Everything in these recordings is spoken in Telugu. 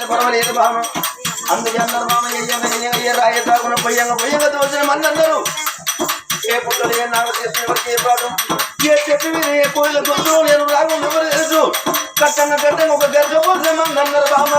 పర్వాలేదు బామ అందుకే అందరు మామయ్య రాయ తాగున పొయ్యంగా తోచిన మంది అందరూ ఏ పుట్టలు ఏ నాకు చేసిన ఎవరికి ఏ ప్రాణం ఏ చెట్టు మీద ఏ కోయిల గొంతు నేను రాకుండా ఎవరు తెలుసు కట్టంగా ఒక గర్జ పోసిన మంది అందరు బామ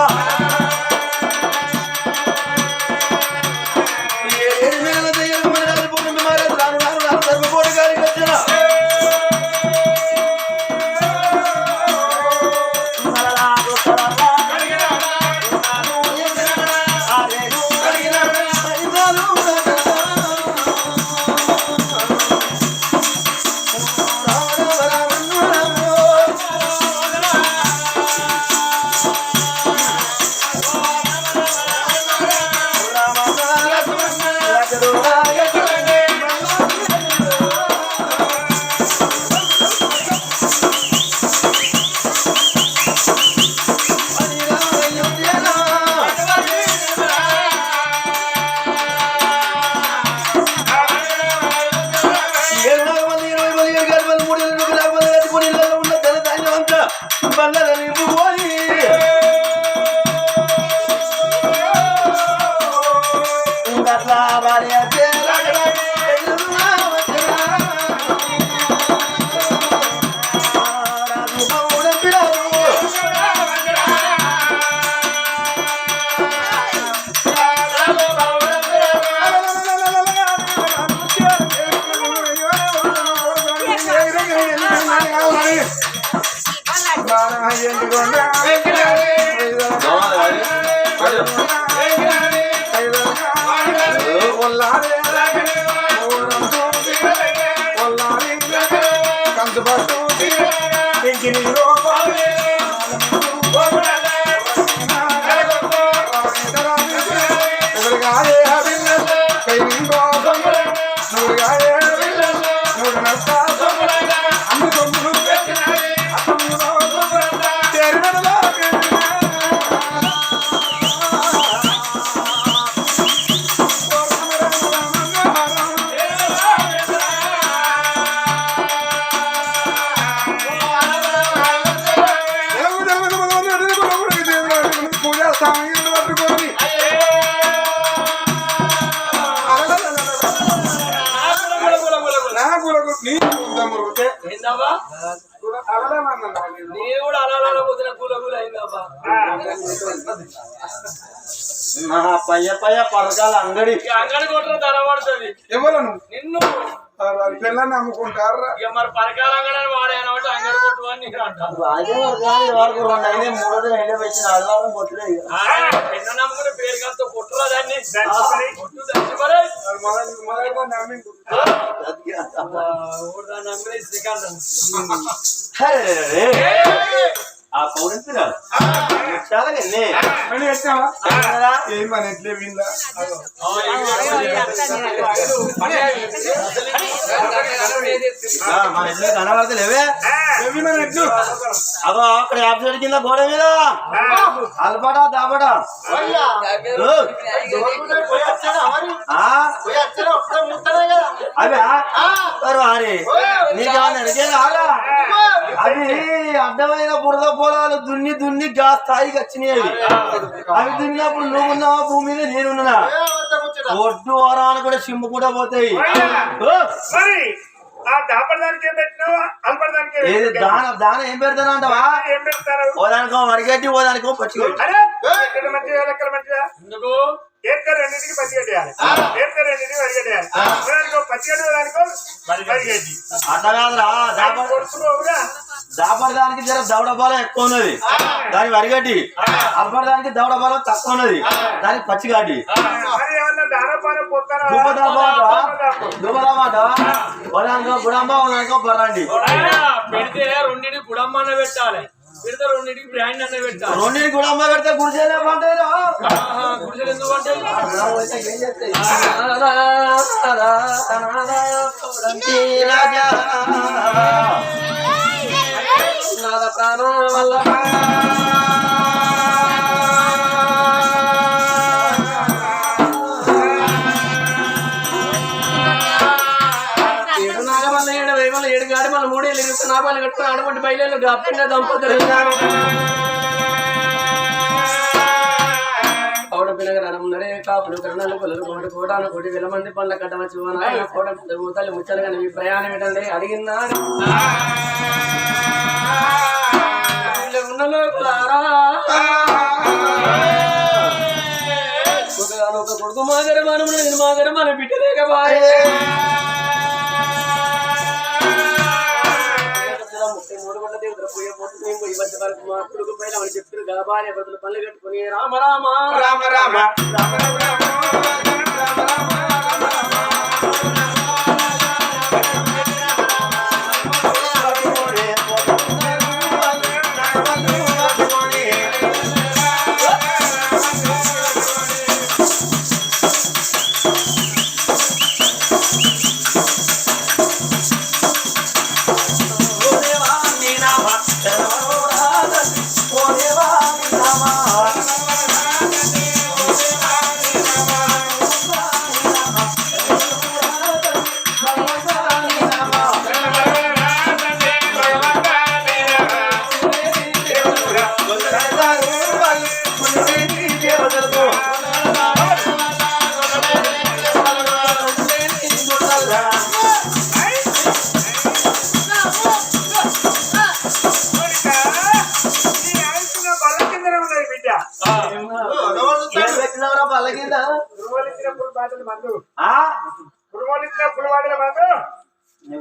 పయ్య పరకాల అంగడి కొట్టిన ధర పడుతుంది ఎవరు నిన్ను పిల్లని అమ్ముకుంటారు మరి పరకాల అంగడి వాడే అంగడి కొట్టు అని పిల్ల నమ్ముకునే పేరు కాస్త కొట్టురా దాన్ని ఆ పౌరంతిరా చాలా ఏమని ఎట్లే విందా కనబడతలేవే అదో అక్కడ యాప్సైడ్ కింద గోడ మీద అల్పడా దాబడా అవి నీకేమన్నా అడిగేదా అది అడ్డమైన బురద పొలాలు దున్ని గా స్థాయికి వచ్చినాయి అవి దున్నప్పుడు నువ్వు ఉన్నావా భూమి మీద నేనున్నా ఒడ్డు వారాన్ని కూడా సిమ్ము కూడా పోతాయి దాన ఏం పెడతాను అంటావా ఓదానికో వరిగడ్డి ఓదానికో పచ్చిగడ్డి రెండింటికి పచ్చిగడ్డేయాలి రెండింటికి వరిగడ్డేయాలి పచ్చిగడ్డి అట్లా కాదురా దాపర్ దానికి జర దవడ బలం ఎక్కువ ఉన్నది దాని వరిగడ్డి అప్పటి దానికి దవడ బలం తక్కువ ఉన్నది దానికి పచ్చిగడ్డి దుబ్బదామాట ఉదానికో గుడమ్మ ఉదానికో బర్రండి పెడితే రెండింటికి గుడమ్మ అన్న పెట్టాలి పెడితే రెండింటికి బ్రాండ్ అన్న పెట్టాలి రెండింటికి గుడమ్మ పెడితే గుడిసెలే పంటాయి గుడిసెలు ఎందుకు పంటాయి ప్రాణం వల్ల ఏడు గాడి మళ్ళీ 3 ఏళ్ళు ఇరుక్కుని నాపాలు కట్టుకుని ఆడమంటే బయలు అప్పిండే దంపతులు కాపులు కరణాలు కొలరు కోటి కోటాను కోటి వేల మంది పనుల కట్టవచ్చు కోట తల్లి ముచ్చారు కానీ మీ ప్రయాణం ఏంటంటే అడిగినాడు ఉన్న లోపలారా ఒక కొడుకు మాగరమానం నేను మాగరమాన బిడ్డలేక బాయే 33 గంటల దేవుడు పోయే పోతుంది ఈ మధ్య వరకు మా కొడుకు పైన అని చెప్తారు కదా భార్య భర్తలు పనులు కట్టుకుని రామ రామ రామ రామ రామ రామ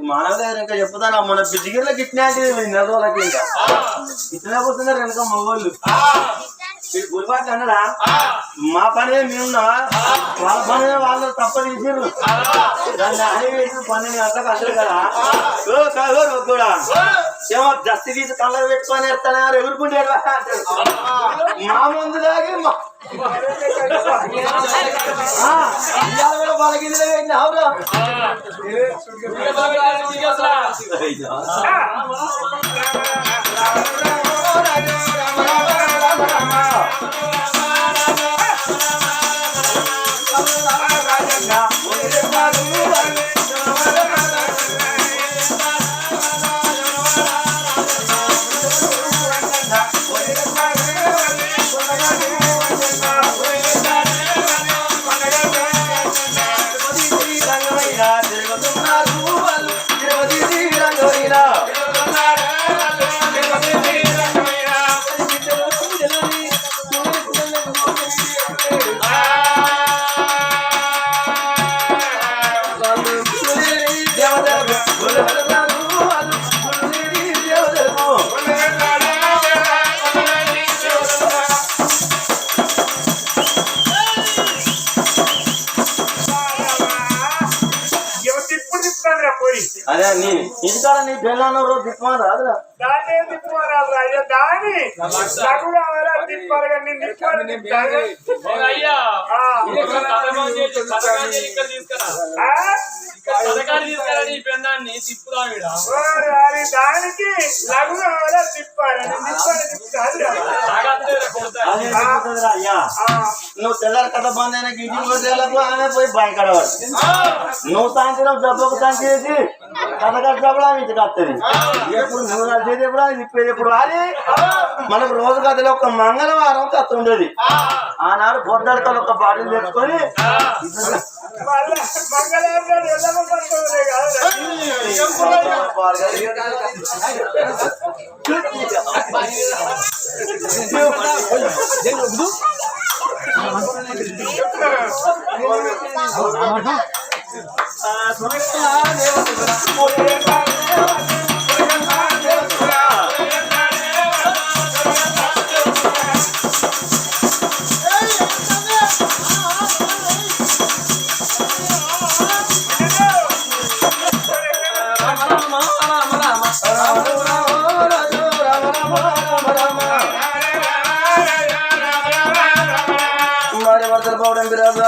మానవలేదు ఇంకా చెప్పుతాను మన బిజిగిర్లకి ఇచ్చినట్టు నెల రోజులకి ఇంకా ఇచ్చినా పోతున్నారు కనుక మగవాళ్ళు గురిపాట్లు అన్నారా మా పని మేమున్నా వాళ్ళ పని వాళ్ళు తప్ప తీసిరు దాన్ని అని వేసి 12 గంటలకు అందరు కదా కూడా ఏమో దస్తి తీసి కళ్ళకు పెట్టుకొని వేస్తానే ఎగురుకుంటాడు మా ముందు దాగి వాళ్ళకి అవురా అదే నీ ఇంటికాడ నీ పెళ్ళాను రోజు తిప్పమని రాదురా దానికి నువ్వు తెల్లారి కథ బంద్ అయినా ఇంటికి ఆమె పోయి భయపడవాడు నువ్వు సాయంత్రం డబ్బుకు తంచి చేసి కథ కట్టప్పుడు ఆమె ఇంటికి వస్తుంది ఎప్పుడు నువ్వు నచ్చేది ఎప్పుడు అది తిప్పేది ఎప్పుడు అది మనకు రోజు కథలో ఒక మంగళవారం కథ ఉండేది ఆనాడు పొద్దుకలు ఒక బాటిల్ తెచ్చుకొని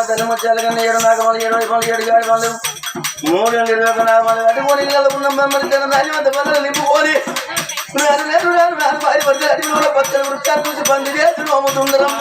తల్లిమచ్చాలు కానీ 7 నాగమాలు 7 వైపాలు 7 గాడి వాళ్ళు 3 20 నాగమాలు అటు పోనీ ఉన్న మెమ్మల్ని నింపుకొని భారీ పడితే అడిగిలో పచ్చని వృత్తాలు చూసి బంది చేసి నోముతుందరం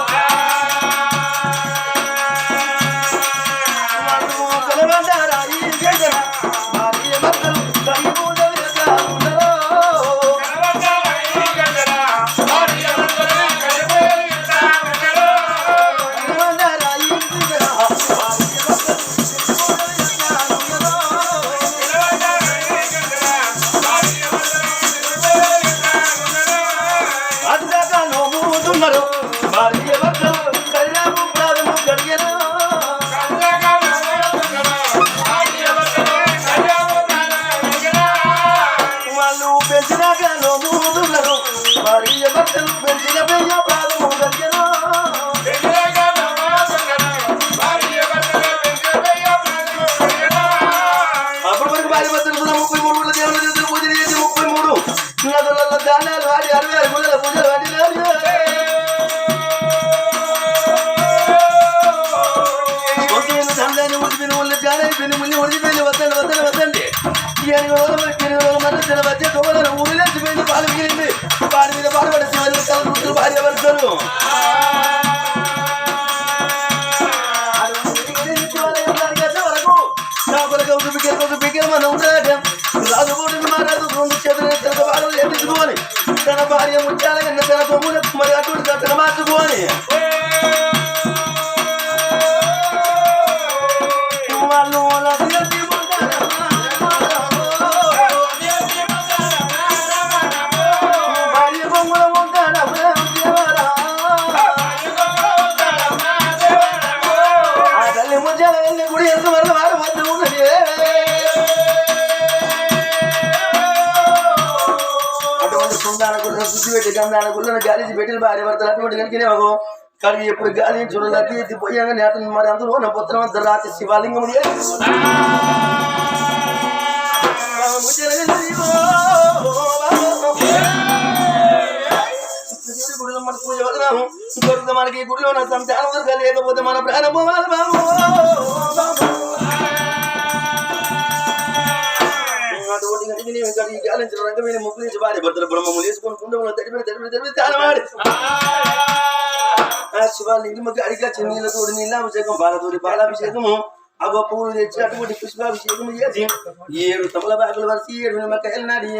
వద్దండి వచ్చే దొంగలను ఊరిలేసిపోయింది పాలు మిగిలింది పాడి మీద పాడుపడే శివరి కలుగుతులు భార్య పడతారు ఎత్తుకోని తన భార్య ముచ్చాల కన్నా తన కొమ్మున మరి అటువంటి కట్టన మార్చుకోని వాళ్ళు భార్య బొమ్మల ఉంటాడు ఆ తల్లి ముచ్చాల వెళ్ళి గుడి ఎంత వరకు వారు వద్ద ఉన్నది శుద్ధి పెట్టి గంధాన గుళ్ళను గాలించి పెట్టి భార్య భర్తలు అటువంటి కనుకనే కానీ ఎప్పుడు గాలి చూడాలి ఎత్తిపోయాక నేత మరి అందరూ నా పుత్రం అంతా రాత్రి శివాలింగం గుడిలో మన పూజ వదనాము ఇంకొక మనకి గుడిలో నా సంతానం లేకపోతే మన ప్రాణం పోవాలి బాబు అటువంటి గాలించిన రంగమైన ముగ్గు నుంచి భార్య భర్తల బ్రహ్మము వేసుకొని కుండములు తడిపి తాళమాడి శివాలింగం అడిగా నీళ్ళతోడి నీళ్ళాభిషేకం బాలతోడి బాలాభిషేకము ఆ పువ్వులు తెచ్చి అటువంటి పుష్పాభిషేకం చేసి 7 తమలపాకులు వరిసి 7 నిమ్మకాయలు నాడి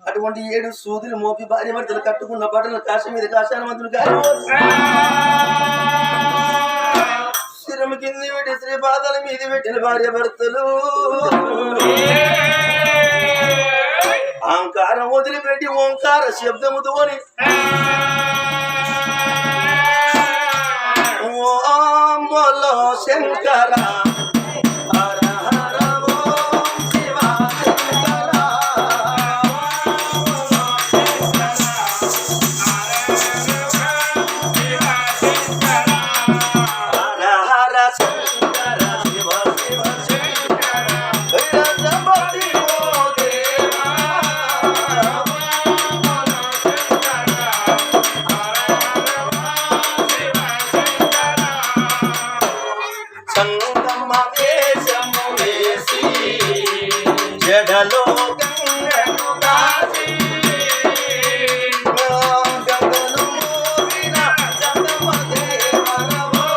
అటువంటి 7 సూదులు మోపి భార్య భర్తలు కట్టుకున్న బట్టలు కాశ మీద కాశానమంతులు గాలి శిరము కింది పెట్టి శ్రీ పాదాల మీద పెట్టిన భార్య భర్తలు అహంకారం వదిలిపెట్టి ఓంకార శబ్దముతోని ఓం బోలో శంకర హర హర ఓం శివ శంకర హర హర శంకర శివ శివ శంకర రజపతి ఓ దేవా సంగమ వేషము వేసి జడలో గంగను దాచి గంగను మోగిన జగమ దేవరవో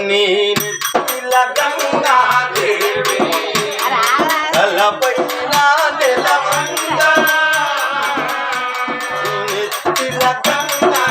నీ నెత్తిల గంగా దేవి తలపైన నెలవంగా గంగా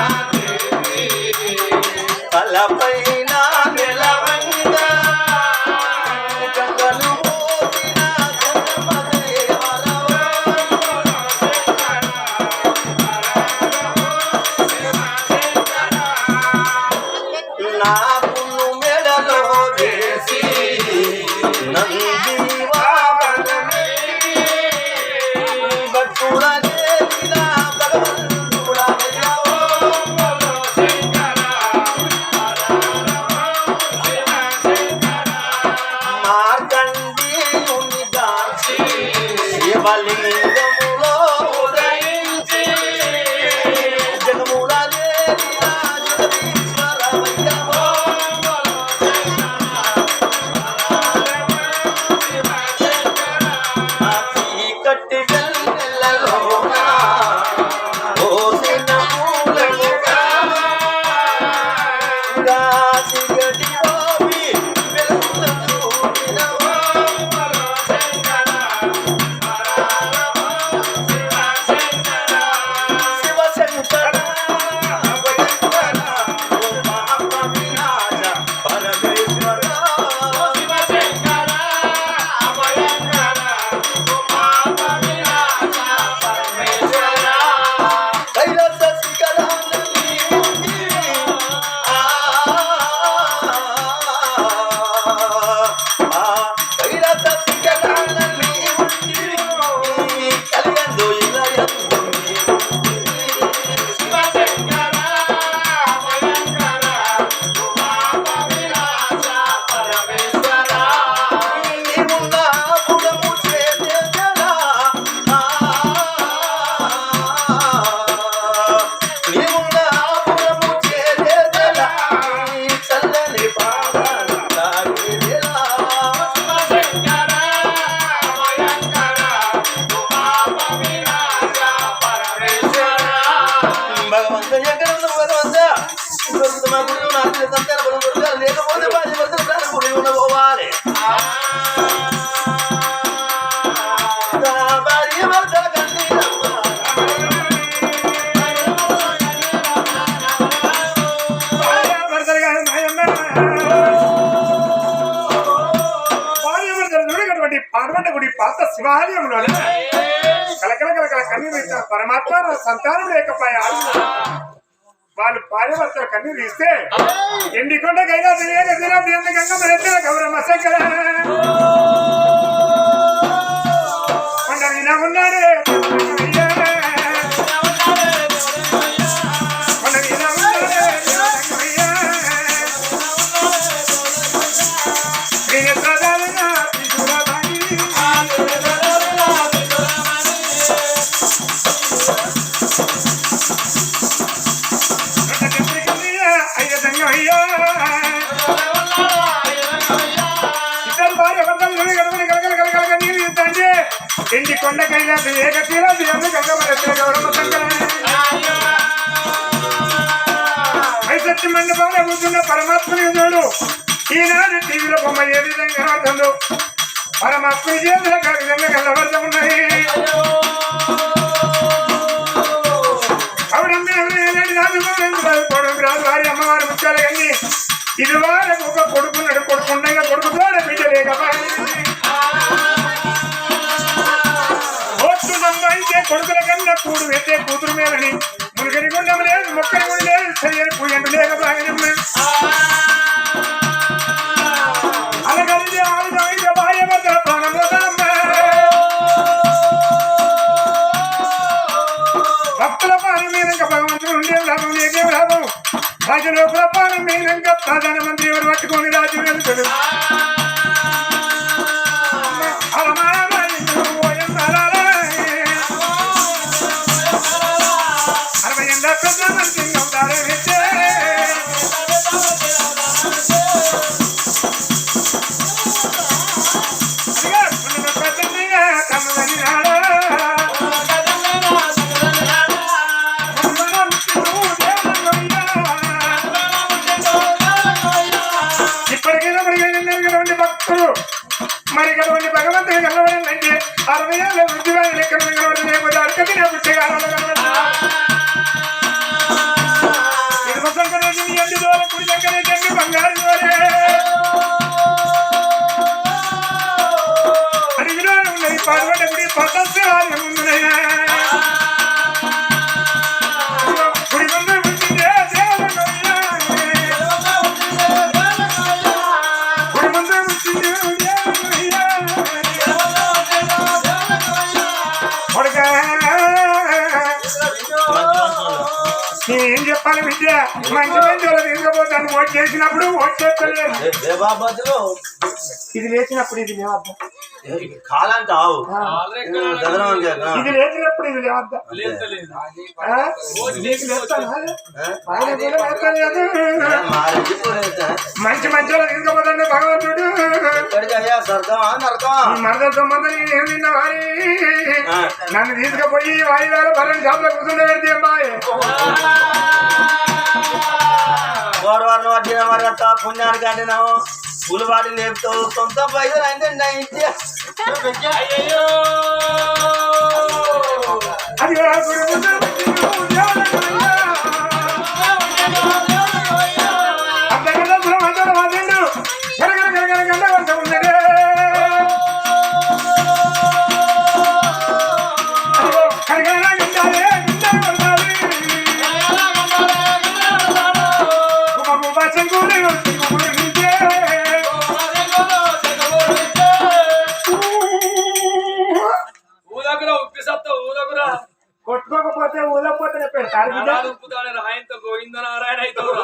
దొరుకుతా మా గుడి నాకు సంతాన బలం దొరకాలి లేకపోతే భార్య భర్తలు ప్రాణం గుడి ఉన్న పోవాలి భార్య భర్తల పార్వత గుడి పాత శివాలయంలో కలకల కలకల కన్నీరు పరమాత్మ సంతానం లేకపోయా వాళ్ళు భార్యభర్తలు కన్నీరు ఇస్తే ఎండికొండ గౌరమ్మ శంకర కొండ ఉన్నాడే ఇంటి కొండ కైలాస ఏక తీరాది గౌరమ్మ శంకర ఐసత్తి మండపంలో కూర్చున్న పరమాత్మని చూడు ఈనాడు టీవీలో బొమ్మ ఏ విధంగా ఆడుతుందో పరమాత్మని చేతుల విధంగా కళ్ళవర్తం ఉన్నాయి రాదు వారి అమ్మవారి ముత్యాలు కానీ ఇది వారికి ఒక కొడుకున్నాడు కొడుకుండగా కొడుకుతో బిడ్డ లేకపోయి అయితే కొడుకుల కన్నా కూడు పెట్టే కూతురు మేలని మునుగని గుండం లేదు మొక్కని గుడి లేదు సరియని పూయండు లేకపోయినమ్మ అలాగే ఆవిడ భార్య భర్తల ప్రాణమోదమ్మ భక్తుల పానం మీదంక భగవంతుడు ఉండే లాభం లేకేం లాభం రాజలోకుల పానం మీదంక ప్రధానమంత్రి ఎవరు పట్టుకొని రాజు వెళ్తాడు మరి కలవండి భగవంతుని కలవడంటే 60 ఏళ్ళ వృద్ధివారి లెక్కన కలవడం లేకపోతే అడకది నా పుట్టేకాలంలో కలవండి ఇరుమ సంకరే ఎండి దోర కుడి సంకరే చెండి బంగారు దోరే అడిగిలో ఉన్నది పార్వట గుడి పద్ధతి వారి ముందునైనా గుడి ముందు ఉంచిందే గుడి ముందు ఉంచింది నేనేం చెప్పాలి విద్య మంచి మంచి వాళ్ళు తీసుకుపోతాను ఓట్ చేసినప్పుడు ఓట్ చేస్తలేదు ఇది లేచినప్పుడు ఇది లేవద్దా కాలంటావు ఇది లేచినప్పుడు ఇది లేవద్దా మంచి మంచి వాళ్ళు తీసుకుపోతాడు భగవంతుడు మరద సంబంధం ఏం తిన్నా వారి నన్ను తీసుకుపోయి వాయిదాలు భరణి షాపులో కూర్చుంటే పెడితే అమ్మాయి గోడవారిని పట్టిన మరి అంత పుణ్యానికి అంటున్నావు పులిపాటి లేపుతావు సొంత పైసలు అంటే అది అంతకన్నా సులభంగా వాదండు గంట వంట ఉన్నదే కొట్టుకోకపోతే ఊలపోతే పెడతారు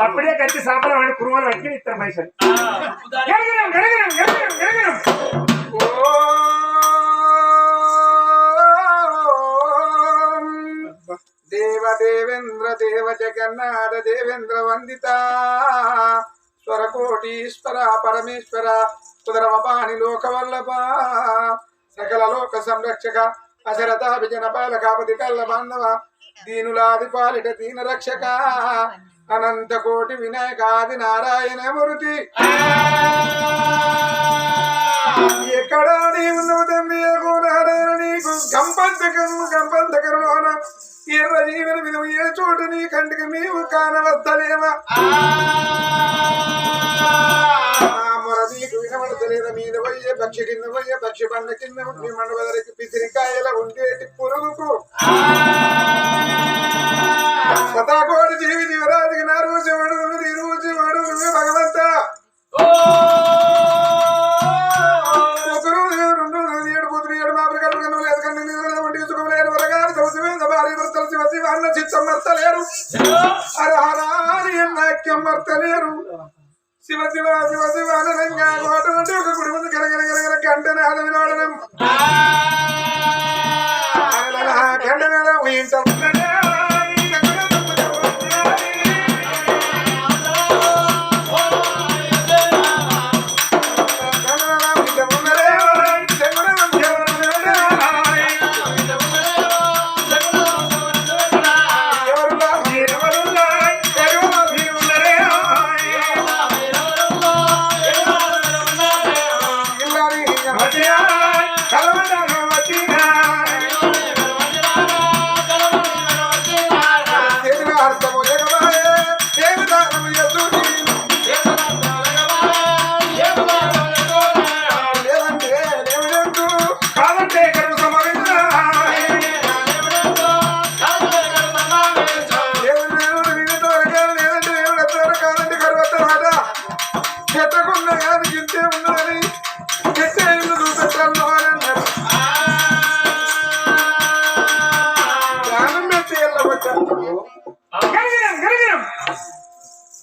అప్పుడే కట్టి సాపల వాడి కురుమలు పట్టి ఇస్తారు పైసలు దేవదేవేంద్ర దేవ జగన్నాథ దేవేంద్ర వందిత స్వరకోటీశ్వర పరమేశ్వర కుదరమపాని లోకవల్లభ సకల లోక సంరక్షక అశరథ విజన పాలకాపతి కల్ల బాంధవ దీనులాది పాలిట దీన రక్షక అనంత కోటి వినాయకాది నారాయణ మూర్తి ఎక్కడ నీవు తమ్మి నారాయణ నీకు గంపంతకరులోన ఎర్ర జీవన విధము ఏ చోటు నీ కంటికి నీవు కానవస్తలేవా నీకు వినబడతలేద మీద పోయే పక్షి కింద పోయే పక్షి పండ కింద ఉండి మండబదరికి పిసిరికాయల ఉండేటి పురుగుకు సతాకోటి జీవి జీవరాజుకి నా రోజు వాడు నువ్వే భగవంత ఒక రోజు 2 రోజు 7 కూతురు 7 మాపలు కళ్ళు కన్ను లేదు కన్ను ఒంటికి సుఖం లేరు వరగారు సౌసమేంద భార్య భర్తలు శివ అన్న చిత్తం మర్తలేరు అరహరాని నాట్యం మర్తలేరు శివ శివ శివ శివ అనంగా అంటే ఒక గుడి ముందు గరగర గంటనే అది వినోడనం గంటనే ఊహించాం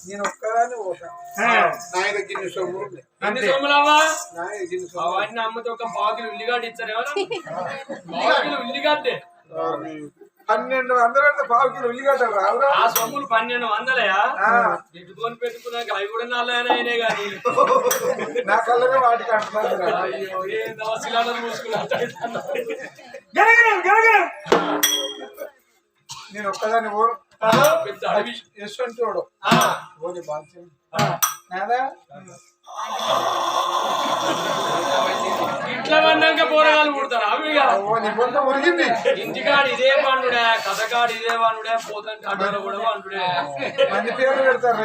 నేను ఒక్కదాన్ని పోతా నాయన గిన్నె సొమ్ము అవన్నీ అమ్మతో ఒక పావుకిలో ఉల్లిగడ్డ ఇచ్చారు పావుకిలో ఉల్లిగడ్డే 1200 పావు కిలో ఉల్లిగడ్డ రావురా ఆ సొమ్ములు 1200 పెట్టుకొని పెట్టుకున్నాక అవి కూడా నల్లనే అయినాయి కానీ నా కళ్ళనే వాటికి అంటున్నారు అయ్యో ఏం దవసిలాలను మూసుకున్నా నేను ఒక్కదాన్ని ఓరు పెద్ద అడవి యశ్వంతుడు ఓడి బాల్చి నాదా ఇంట్లో పన్నాక పోరగాలు పుడతారు అవిగా ఉరిగింది ఇంటికాడు ఇదే పండుడే కథకాడు ఇదే పండుడే పోతాను కట్టలో కూడా పండుడే మంది పేర్లు పెడతారు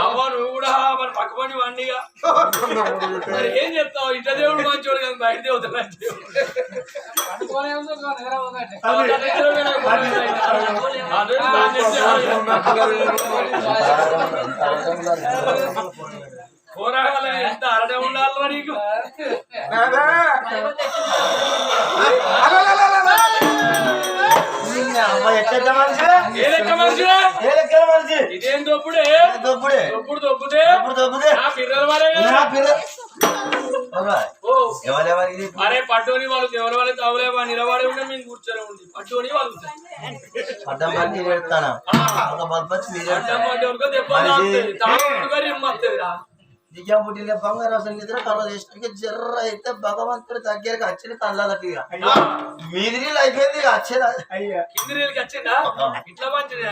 అవ్వ నువ్వు కూడా మన పక్క పని వండిగా మరి ఏం చెప్తావు ఇంట దేవుడు మంచోడు కానీ బయట దేవుడు పోరాగాల ఎంత అరడే ఉండాలరా నీకు ఇదేం దొప్పుడే దొప్పుడు దొప్పుతే నా పిల్లల వాళ్ళే అరే పట్టుని వాళ్ళు ఎవరి వాళ్ళే తవలే నిలబడి ఉంటే మేము కూర్చొని ఉంది పట్టుని వాళ్ళు అడ్డం పట్టి దెబ్బ దియ్య పుట్టిన బంగారు సంగీతం కళ్ళ చేసిన జర్ర అయితే భగవంతుడి దగ్గరికి వచ్చిన కళ్ళకి మీది నీళ్ళు అయిపోయింది వచ్చేది కింది నీళ్ళకి వచ్చిందా ఇట్లా మంచిది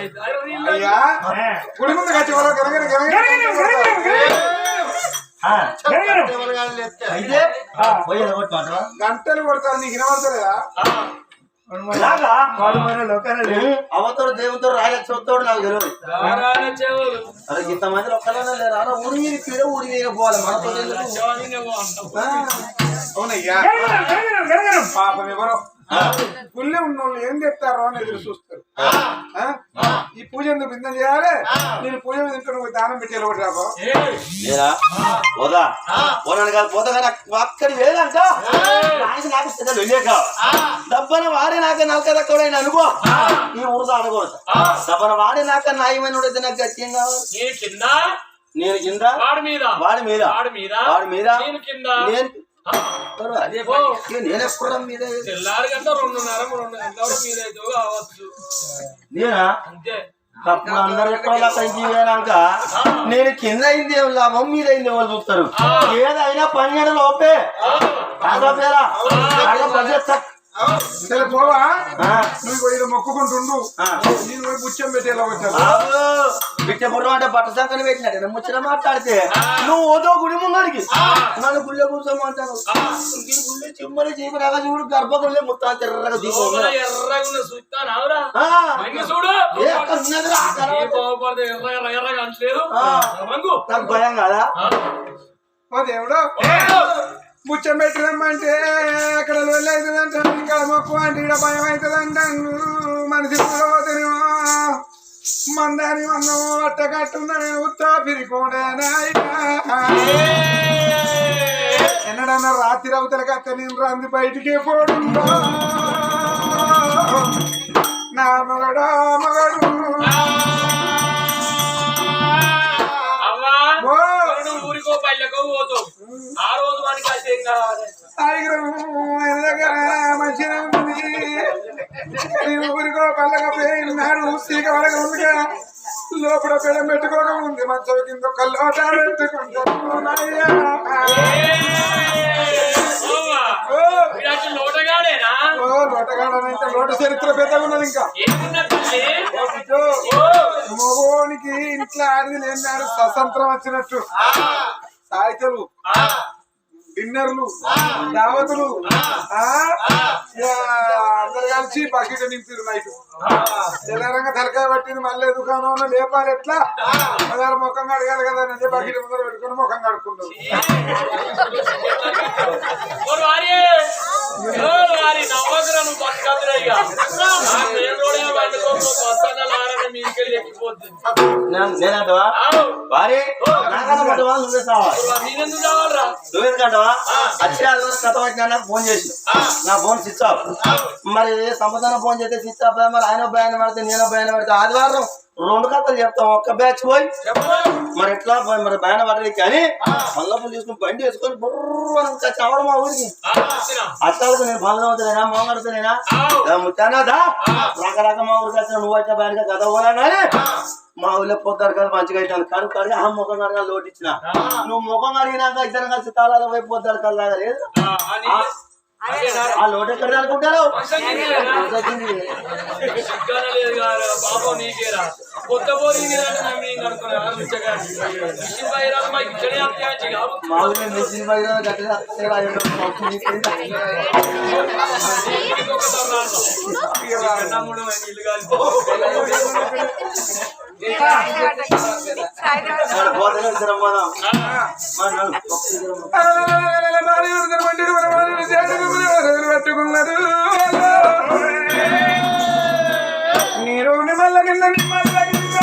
అయితే గంటలు కొడతారు నీకు వినబడతలేదా అవతడు దేవుతో రాయచోతాడు నాకు తెలియదు అరే ఇంతమంది ఒక్కదన్నా లేరా ఊరి మీద పీడ ఊరి మీద పోవాలి మనతో అవునయ్యా పాపం ఎవరో పుల్లే ఉన్నోళ్ళు ఏం చెప్తారో అని ఎదురు చూస్తారు ఈ పూజ ఎందుకు బిందం చేయాలి నేను పూజ మీద ఇంట్లో దానం పెట్టి ఒకటి రాబో పోతా అక్కడి వేదంట నాకు వెళ్ళాక దబ్బన వాడి నాక నలక దక్కడైన అనుకో ఈ ఊరుగా అనుకోవచ్చు దబ్బన వాడి నాక నాయమైన నాకు గట్టిగా నేను కింద వాడి మీద నేను ఎప్పుడు మీద తెల్లారి గంట 2:30 3 గంటల మీద అయితే కావచ్చు నేనా అప్పుడు అందరు ఎక్కడాక నేను కింద అయింది ఏం లాభం మీద అయింది ఎవరు చూస్తారు ఏదైనా 12 లోపే సరే పోవా ఆ, నువ్వు ఇది మొక్కుకుంటుండు ఆ. నేను పోయి బుచ్చం పెట్టి ఎలా వచ్చాను బాబు బిడ్డ బుర్రం అంటే బట్ట సంకని పెట్టినట్టు ముచ్చట మాట్లాడితే నువ్వు ఓదో గుడి ముంగడికి నన్ను గుళ్ళో కూర్చోమంటాను ఈ గుళ్ళో చిమ్మని చీపరాగా చూడు గర్భగుళ్ళే మొత్తం తెర్రగా దీపం ఎర్రగా ఉన్న చూస్తాను అవురా ఆ, మంగి చూడు ఏ అక్కడ ఉన్నదిరా, ఆ ఏ గర్భం. బాగుపడితే ఎర్రగా అంటలేదు ఆ. మంగు నాకు భయం కదా ఓ దేవుడు బుచ్చం పెట్టి రమ్మంటే అక్కడ వెళ్ళి అవుతుంది అంటాను ఇక్కడ మొక్కు అంటే ఇక్కడ భయం అవుతుంది అంటాను మనిషి పోతేనేమో మందాని మన్నం అట్ట కట్టున్నాను ఉత్తా పిరికోడా ఎన్నడన్నా రాత్రి అవతల కత్త నేను రంది బయటికి పోడుందో నా మగడా మగడు అవ్వా ఓ నువ్వు ఊరికో పల్లెకో పోతావు ఆ రోజు మనకి అయితే ఏం కావాలి మంచిగా ఉంది నేను ఊరికో పల్లగా పోయినాడు సీక వరకు ఉందిగా లోపల పెళ్ళం పెట్టుకోక ఉంది మంచం కింద కల్లోట లోటగాడేనా లోటగాడనంటే లోట చరిత్ర పెద్దగా ఉన్నది ఇంకా ఏమున్నట్టు మగోనికి ఇంట్లో ఆడిది లేనాడు స్వతంత్రం వచ్చినట్టు సాయితలు డిన్నర్లు దావతులు అందరు కలిసి బకెట్ నింపారు నైట్ తెల్లారంగా తలకాయ పట్టింది మళ్ళీ దుకాణంలో లేపాలి ఎట్లా అదారు ముఖం కడగాలి కదా అంటే బకెట్ ముందర పెట్టుకుని ముఖం కడుకుంటారు నేనంటవా వారి నాకన్నా పట్టవా నువ్వే సావాలి నువ్వెందుకంటవా వచ్చే ఆదివారం కథ పట్టినా నాకు ఫోన్ చేసి నా ఫోన్ స్విచ్ ఆఫ్ మరి సంబంధం ఫోన్ చేస్తే స్విచ్ ఆఫ్ మరి ఆయన భయాన్ని పడితే నేను భయాన్ని పడితే ఆదివారం 2 కథలు చెప్తాం ఒక్క బ్యాచ్ పోయి మరి ఎట్లా మరి భయాన్ని పడలేదు కానీ పళ్ళపులు తీసుకుని బండి వేసుకొని బుర్ర చవరు మా ఊరికి అట్టాలకు నేను పనులు అవుతానేనా మోగడుతానేనా ముట్టానాదా రకరక మా ఊరికి వచ్చిన నువ్వు అయితే భయానిగా కథ పోనా కానీ మా ఊళ్ళో పొద్దారు కదా మంచిగా అవుతాను కడుపు కడిగి ఆ ముఖం కడగా లోటు ఇచ్చిన నువ్వు ముఖం కడిగినాక ఇద్దరు కలిసి తాళాల వైపు పొద్దారు కలగా లేదు ఆ లోటు ఎక్కడ అనుకుంటారు బాబు నీకేరా కొత్త పోరీ మా ఊళ్ళో మెషిన్ బయట గట్టిగా పోతే ఇద్దరం పోదాం పెట్టుకున్నారు నీరు నిమ్మల కింద నిమ్మల కింద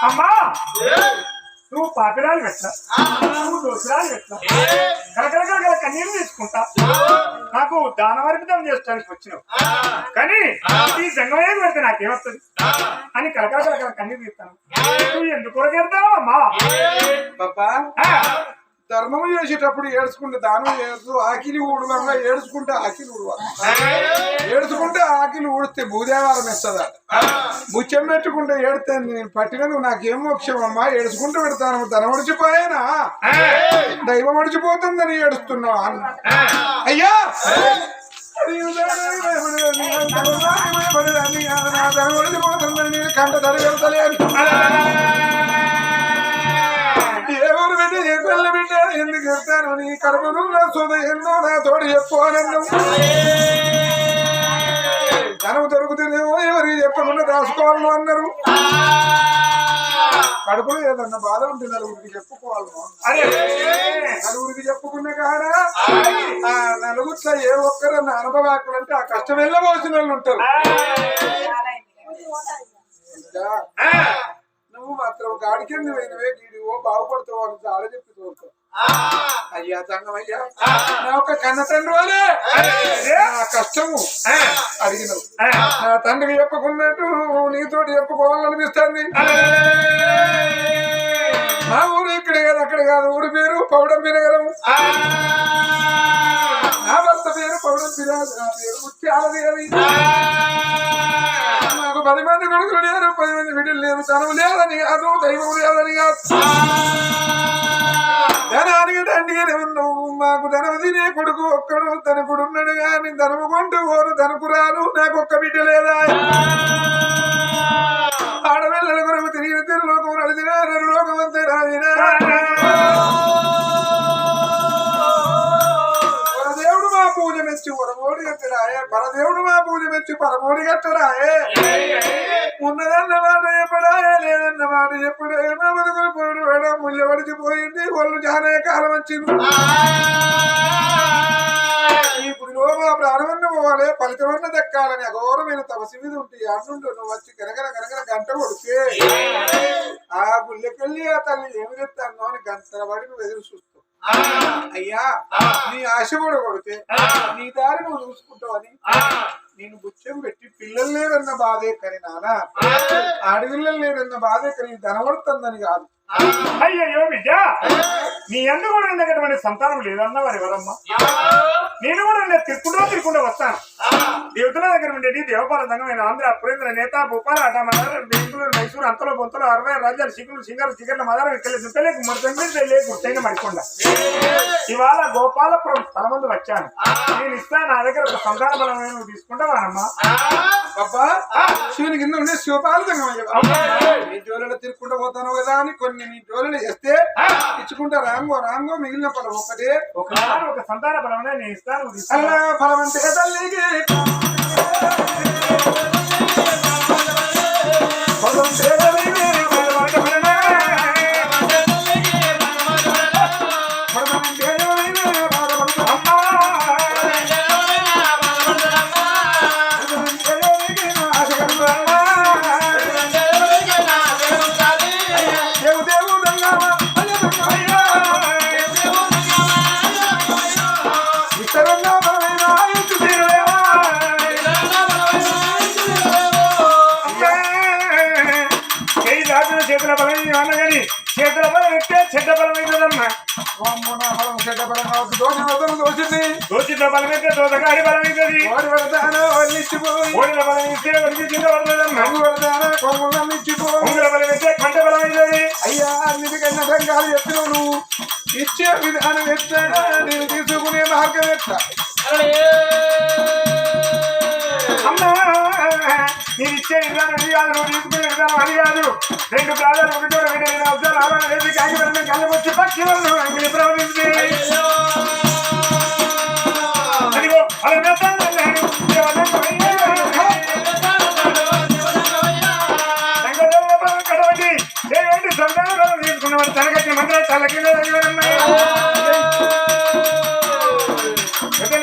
అమ్మా నువ్వు పాపిరాలు పెట్టా నువ్వు దోసరాలు పెట్టా కరకరకర కన్నీళ్ళు తీసుకుంటా నాకు దానవర్పితం చేయడానికి వచ్చినావు కానీ ఈ జంగమయ్య పెడితే నాకేమొస్తుంది అని కలకల కన్నీ తీస్తాను నువ్వు ఎందుకు కొరకెడతావు అమ్మా పాపా ధర్మం చేసేటప్పుడు ఏడ్చుకుంటే దానం చేయొచ్చు ఆకిలి ఊడవంగా ఏడ్చుకుంటే ఆకిలి ఊడవాలి ఏడ్చుకుంటే ఆకిలి ఊడితే భూదేవారం ఇస్తుందా ముత్యం పెట్టుకుంటే ఏడితే నేను పట్టినది నాకేం మోక్షం అమ్మా ఏడ్చుకుంటూ పెడతాను ధనం ఒడిచిపోయానా దైవం ఒడిచిపోతుందని ఏడుస్తున్నావు అన్న అయ్యా ధనం ఒడిచిపోతుందని నేను కంట ధర వెళ్తలేను ఎవరు బిడ్డ ఏ పిల్ల బిడ్డ ఎందుకు వెళ్తాను నీ కడుపును నా సోద ఎన్నో నా తోడు చెప్పు ఆనందం ధనం దొరుకుతుందేమో ఎవరికి చెప్పకుండా దాచుకోవాలను అన్నారు కడుపులో ఏదన్నా బాధ ఉంటే నలుగురికి చెప్పుకోవాలను నలుగురికి చెప్పుకునే కాడా ఆ నలుగుట్ల ఏ ఒక్కరన్నా అనుభవాకులు అంటే ఆ కష్టం వెళ్ళబోసిన వాళ్ళు ఉంటారు నువ్వు మాత్రం గాడికి పోయినవే గీడివో బాగుపడతావు అని చాలా చెప్పి తోలుతావు అయ్యా తంగమయ్యా నా ఒక కన్న తండ్రి వాళ్ళే నా కష్టము అడిగినవు నా తండ్రికి చెప్పుకున్నట్టు నీతోటి చెప్పుకోవాలనిపిస్తుంది మా ఊరు ఇక్కడ కాదు అక్కడ కాదు ఊరి పేరు పౌడంబినగరం నా భర్త పేరు పౌడంబిరాజు నా పేరు ముత్యాలదేవి నాకు 10 మంది కొడుకులు లేరు 10 మంది బిడ్డలు లేరు ధనం లేదని కాదు దైవం లేదని కాదు ధనానికి దండిగానే ఉన్నావు మాకు ధనం తినే కొడుకు ఒక్కడు ధనకుడు ఉన్నాడు కానీ ధనము కొంటూ ఓరు ధనకు రాను నాకు ఒక్క బిడ్డ లేదా ఆడపిల్లల కొరకు తిరిగిన తిరులోకం నడిచినా లోకం అంతే రాజినా పరదేవుడు మా పూజ మెచ్చి పరమోడి కట్టడాయే పరదేవుడు మా పూజ మెచ్చి పరమోడి కట్టడాయే ఉన్నదన్న మాట ఎప్పుడాయే లేదన్న మాట ఎప్పుడే మా బతుకులు పోడు వేడ ముళ్ళ పడిచిపోయింది వాళ్ళు చాలా కాలం వచ్చింది ఇప్పుడు మా ప్రాణమన్న పోవాలి ఫలితమన్న దక్కాలని అఘోరమైన తపస్సు మీద ఉంటే అన్నుండు నువ్వు వచ్చి కనకన గంట కొడితే ఆ గుళ్ళకెళ్ళి ఆ తల్లి ఏమి చెప్తాను అని గంటల పడి నువ్వు ఎదురు చూస్తావు అయ్యా నీ ఆశ కూడా కొడితే నీ దారి నువ్వు చూసుకుంటావని నేను బుచ్చం పెట్టి పిల్లలు లేరన్న బాధే కానీ నానా ఆడపిల్లలు లేరన్న బాధే కానీ ధనపడుతుందని కాదు అయ్యయ్యో బిడ్డ నీ ఎందు కూడా ఉండేటువంటి సంతానం లేదన్నా వారు ఎవరమ్మా నేను కూడా తిరుక్కుంటూ వస్తాను దేవతల దగ్గర ఉండేది దేవపాల దంగమైన ఆంధ్ర పురేంద్ర నేత భూపాల అటామన్నారు బెంగళూరు మైసూరు అంతలో బొంతలు 60 రాజ్యాలు సిక్కులు సింగర్ల మదారం తెలియకు గుర్తైన మడికొండ ఇవాళ గోపాలపురం స్థలమందు వచ్చాను నేను ఇస్తాను నా దగ్గర ఒక సంతాన బలమైన నువ్వు తీసుకుంటావానమ్మా అబ్బా శివుని కింద ఉండే శివపాల దంగమయ్య నీ జోలలో తిరుక్కుంటూ పోతాను కదా అని కొన్ని నీ జోలలో చేస్తే ఇచ్చుకుంటా రాంగో మిగిలిన ఫలం ఒకటే ఒక సంతాన బలమైన నేను ఇస్తాను అలా ఫలం అంటే తల్లికి చేతుల బలం అన్నగాని చేతుల బలం ఎత్తే చెడ్డ బలం అవుతుందమ్మా దోషిత బలం అయితే దోసగాడి బలం అవుతుంది ఓడిన బలం ఇస్తే ఒడికి కింద పడుతుందమ్మా కొంగుల బలం అయితే కంట బలం అవుతుంది అయ్యా అన్నిటికన్నా రంగాలు ఎత్తున్నావు నువ్వు ఇచ్చే విధానం ఎత్తాడా నేను తీసుకునే మార్గం ఎత్తా అమ్మా నేను ఇచ్చే విధానం అది కాదు నువ్వు తీసుకునే విధానం అది కాదు 2 ప్రాణాలు ఒకటో రెండు అవసరాలు ఆవాలు వేసి కాగితం కళ్ళ వచ్చి పక్షి వాళ్ళు అంగిలి ప్రవహించి అదిగో అలా కడవటి ఏంటి సంతానం తీసుకున్నవాడు తనకచ్చిన మంత్రాలు చాలా కింద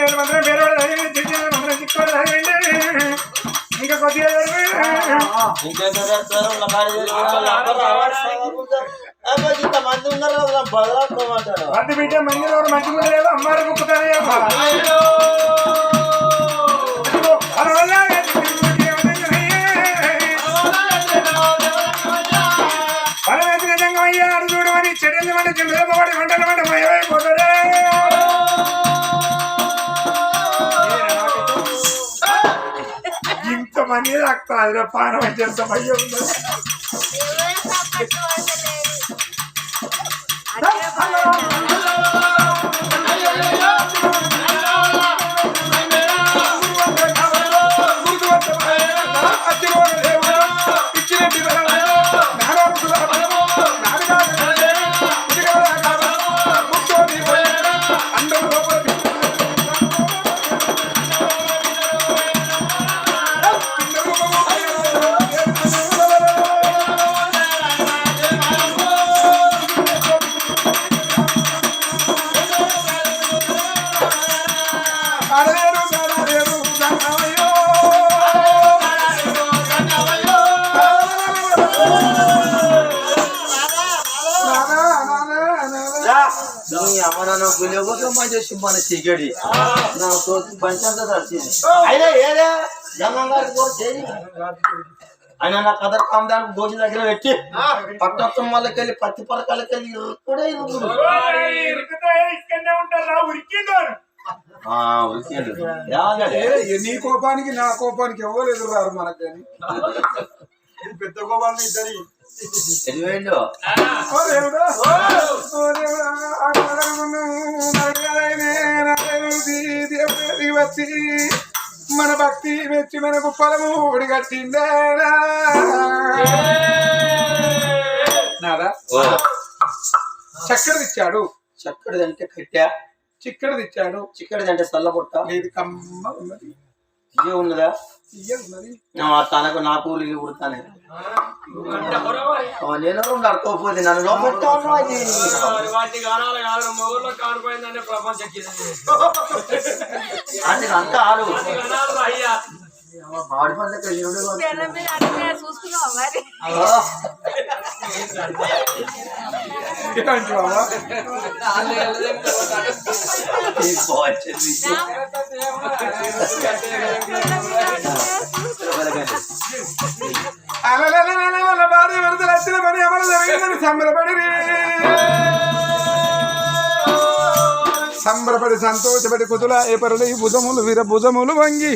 నేను మంత్రం పేరు మంత్రం చిక్కువాడు ఇంకా కొద్దిగా ఇంతమంది ఉన్నారు కదా బదలాడుకోమంటారు. మంది బిడ్డ మంది మంచిగా లేదు అమ్మారు ముక్కుతానే అయ్యాడు చూడమని చెడెళ్ళు వంట చిల్లబడి వంటలు వంట మయమైపోతాడే. ఇంతమంది తాకుతారు పానం అంటే ఎంత భయం ఉంది. అమ్మ నాన్న గుళ్ళకోసం చేసి మన చీకటి నాకు పంచంతా తడిచింది. అయినా ఏదే గంగంగా ఆయన నా కదర్ కామదానికి దోషి దగ్గర పెట్టి పట్టొత్తం వాళ్ళకెళ్ళి పత్తి పరకాలకెళ్ళి కూడా నీ కోపానికి నా కోపానికి ఎవరు ఎదురురారు మనకు కానీ పెద్ద కోపాన్ని ఇద్దరి వచ్చి మన భక్తి మెచ్చి మనకు పొలము ఉడిగట్టిందా చక్కెర తెచ్చాడు. చక్కడిది అంటే కట్టా, చిక్కడి తెచ్చాడు. చిక్కడిది అంటే సల్లబొట్ట. ఇది కమ్మ ఉన్నది, ఇదే ఉన్నదా? ఉన్నది. తనకు నా పూలు కుడతానే నేను నడుకోపోతే నన్ను అంటే అంతా ఆడు ఆడి పండుగ భార్య వరదలు వచ్చిన పని అమలు జరిగిందని సంబరపడి సంతోషపడి కుదుల ఏ పరులు ఈ భుజములు వీర భుజములు వంగి